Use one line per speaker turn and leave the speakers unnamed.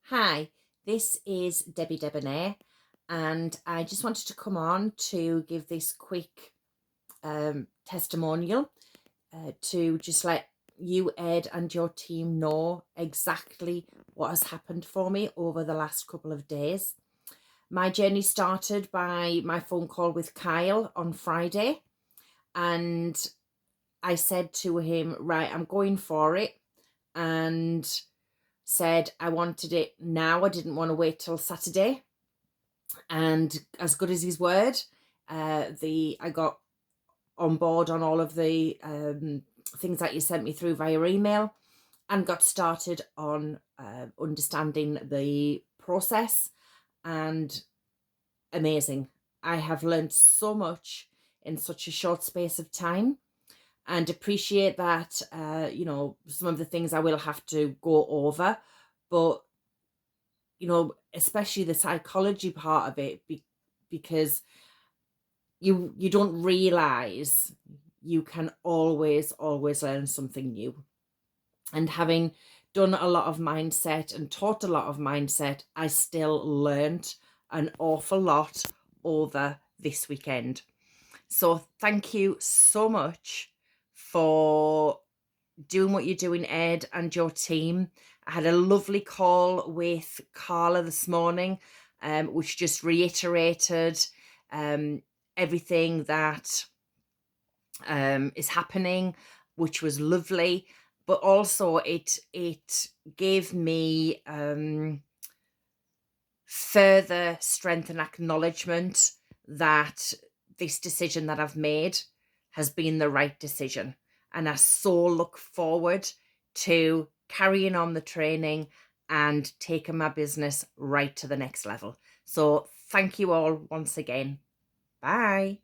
Hi, this is Debbie Debonair, and I just wanted to come on to give this quick testimonial to just let you, Ed, and your team know exactly what has happened for me over the last couple of days. My journey started by my phone call with Kyle on Friday, and I said to him, right, I'm going for it, and said I wanted it now. I didn't want to wait till Saturday. And as good as his word, I got on board on all of the things that you sent me through via email, and got started on understanding the process. And amazing. I have learned so much in such a short space of time, and appreciate that, some of the things I will have to go over, but especially the psychology part of it, because you don't realize you can always learn something new. And having done a lot of mindset and taught a lot of mindset, I still learned an awful lot over this weekend. So thank you so much for doing what you're doing, Ed, and your team. I had a lovely call with Carla this morning, which just reiterated everything that is happening, which was lovely. But also it gave me further strength and acknowledgement that this decision that I've made has been the right decision. And I so look forward to carrying on the training and taking my business right to the next level. So thank you all once again. Bye.